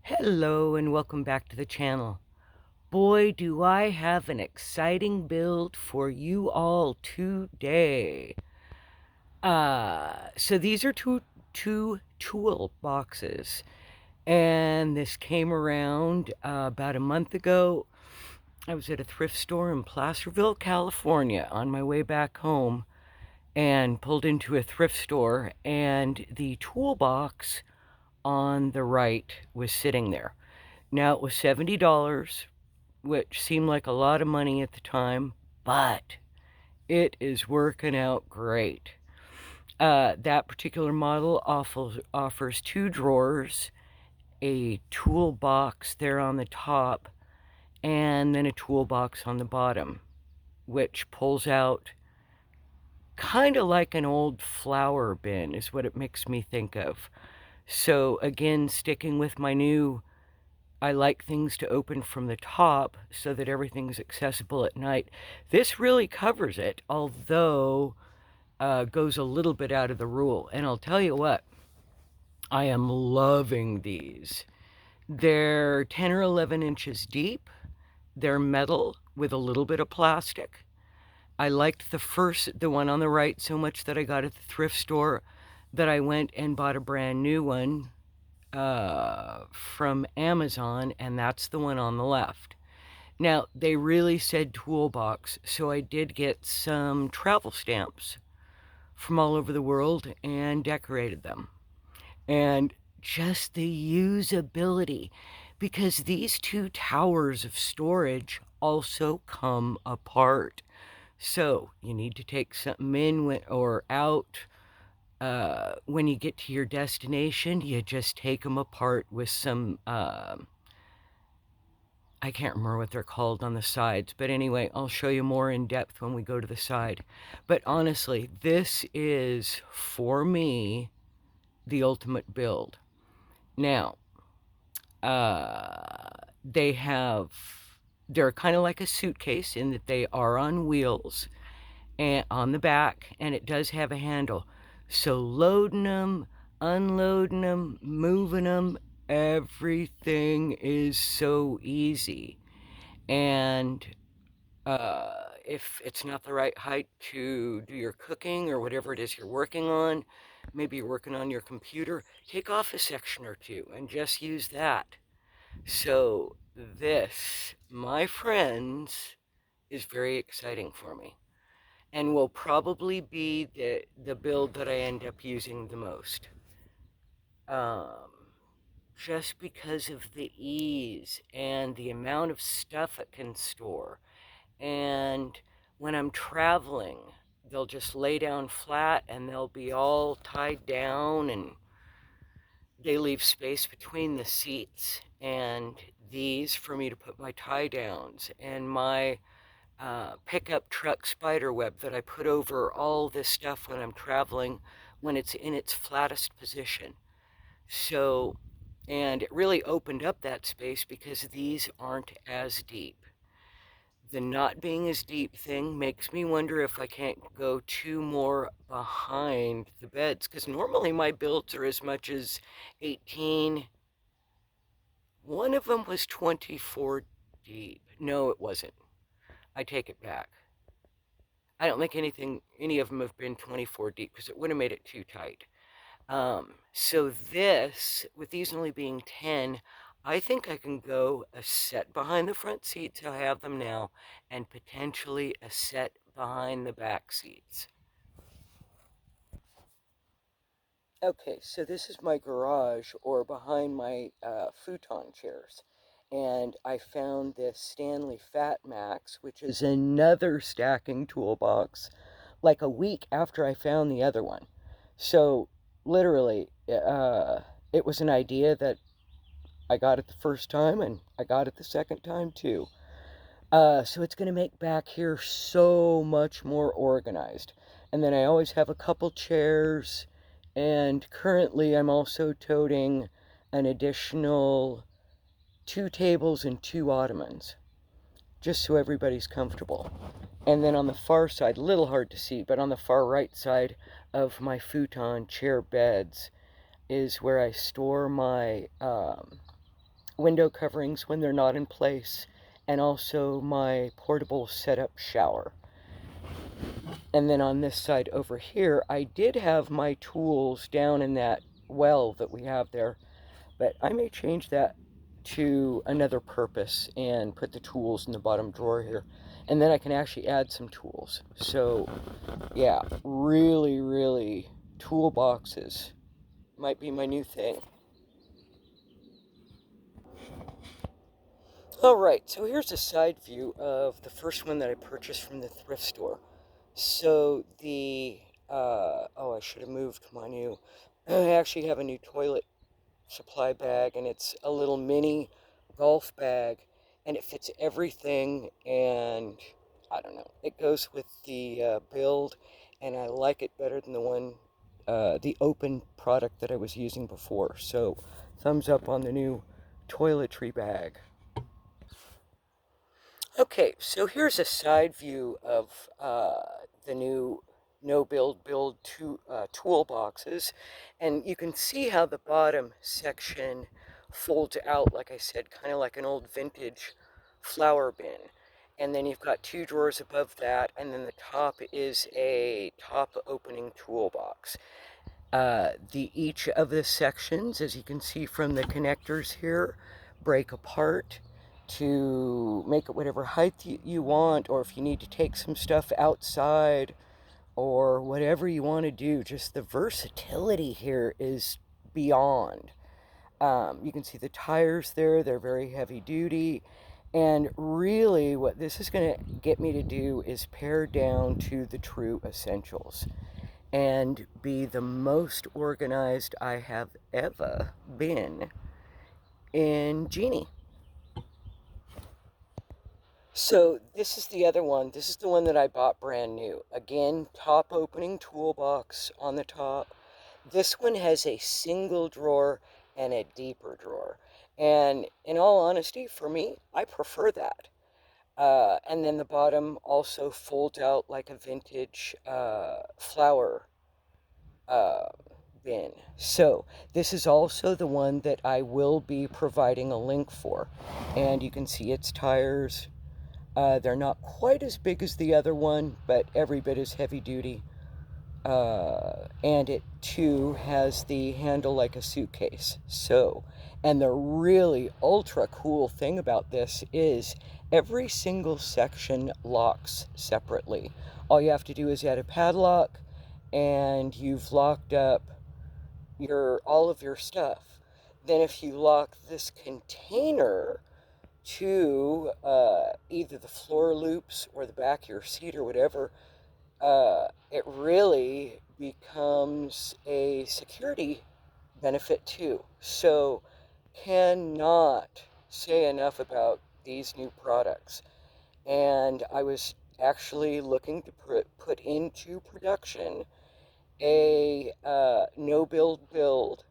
Hello and welcome back to the channel. Boy, do I have an exciting build for you all today. So these are two tool boxes, and this came around about a month ago. I was at a thrift store in Placerville, California on my way back home and pulled into a thrift store, and the toolbox on the right was sitting there. Now it was $70, which seemed like a lot of money at the time, but it is working out great. That particular model offers two drawers, a toolbox there on the top, and then a toolbox on the bottom, which pulls out kind of like an old flower bin, is what it makes me think of. So again, sticking with my new, I like things to open from the top so that everything's accessible at night. This really covers it, although goes a little bit out of the rule. And I'll tell you what, I am loving these. They're 10 or 11 inches deep. They're metal with a little bit of plastic. I liked the one on the right so much that I got at the thrift store that I went and bought a brand new one from Amazon, and that's the one on the left. Now, they really said toolbox, so I did get some travel stamps from all over the world and decorated them. And just the usability, because these two towers of storage also come apart. So you need to take something in or out. When you get to your destination, you just take them apart with some I can't remember what they're called on the sides, but anyway, I'll show you more in depth when we go to the side. But honestly, this is, for me, the ultimate build. Now, they have, they're kind of like a suitcase in that they are on wheels and on the back, and it does have a handle. So loading them, unloading them, moving them, everything is so easy. And if it's not the right height to do your cooking or whatever it is you're working on, maybe you're working on your computer, take off a section or two and just use that. So this, my friends, is very exciting for me and will probably be the build that I end up using the most. Um, just because of the ease and the amount of stuff it can store. And when I'm traveling, they'll just lay down flat and they'll be all tied down, and they leave space between the seats. And these for me to put my tie downs and my pickup truck spider web that I put over all this stuff when I'm traveling when it's in its flattest position. So, and it really opened up that space because these aren't as deep. The not being as deep thing makes me wonder if I can't go two more behind the beds, because normally my builds are as much as 18. One of them was 24 deep. No, it wasn't. I take it back. I don't think any of them have been 24 deep because it would have made it too tight. So this, with these only being 10, I think I can go a set behind the front seats, I have them now, and potentially a set behind the back seats. Okay, so this is my garage or behind my futon chairs. And I found this Stanley Fat Max, which is another stacking toolbox, like a week after I found the other one. So literally, it was an idea that I got it the first time and I got it the second time too. So it's going to make back here so much more organized. And then I always have a couple chairs, and currently I'm also toting an additional two tables and two ottomans, just so everybody's comfortable. And then on the far side, a little hard to see, but on the far right side of my futon chair beds is where I store my window coverings when they're not in place, and also my portable setup shower. And then on this side over here, I did have my tools down in that well that we have there, but I may change that to another purpose and put the tools in the bottom drawer here. And then I can actually add some tools. So yeah, really, really, toolboxes might be my new thing. All right, so here's a side view of the first one that I purchased from the thrift store. So oh, I should have moved my new, I actually have a new toilet supply bag, and it's a little mini golf bag, and it fits everything, and I don't know, it goes with the build, and I like it better than the open product that I was using before. So thumbs up on the new toiletry bag. Okay, so here's a side view of the new no build toolboxes, and you can see how the bottom section folds out, like I said, kind of like an old vintage flower bin. And then you've got two drawers above that, and then the top is a top opening toolbox. Each of the sections, as you can see from the connectors here, break apart to make it whatever height you want, or if you need to take some stuff outside, or whatever you want to do. Just the versatility here is beyond. You can see the tires there, they're very heavy duty. And really, what this is going to get me to do is pare down to the true essentials and be the most organized I have ever been in Genie. So this is the other one. This is the one that I bought brand new. Again, top opening toolbox on the top. This one has a single drawer and a deeper drawer. And in all honesty, for me, I prefer that. And then the bottom also folds out like a vintage flower uh, bin. So this is also the one that I will be providing a link for. And you can see its tires. They're not quite as big as the other one, but every bit as heavy duty. And it too has the handle like a suitcase. So, and the really ultra cool thing about this is every single section locks separately. All you have to do is add a padlock, and you've locked up all of your stuff. Then if you lock this container to either the floor loops or the back of your seat or whatever, it really becomes a security benefit too. So cannot say enough about these new products. And I was actually looking to put into production a no build,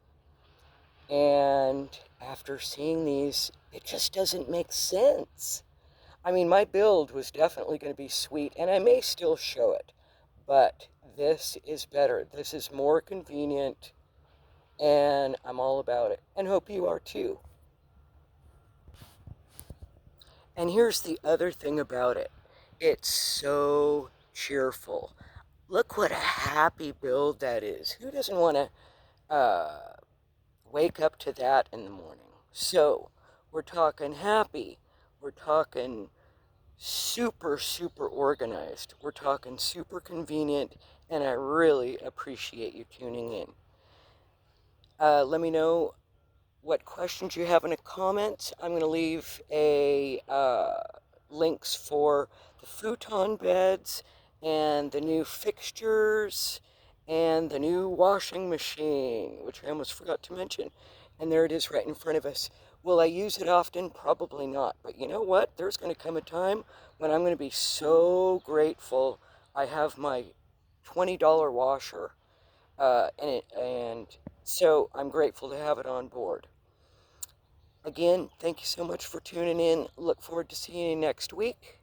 and after seeing these, it just doesn't make sense. I mean, my build was definitely going to be sweet, and I may still show it, but this is better. This is more convenient, and I'm all about it, and hope you are too. And here's the other thing about it. It's so cheerful. Look what a happy build that is. Who doesn't want to wake up to that in the morning? So, we're talking happy. We're talking super, super organized. We're talking super convenient, and I really appreciate you tuning in. Let me know what questions you have in the comments. I'm going to leave a links for the futon beds and the new fixtures and the new washing machine, which I almost forgot to mention. And there it is right in front of us. Will I use it often? Probably not. But you know what? There's going to come a time when I'm going to be so grateful I have my $20 washer. And so I'm grateful to have it on board. Again, thank you so much for tuning in. Look forward to seeing you next week.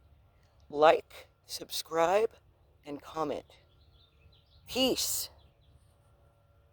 Like, subscribe, and comment. Peace.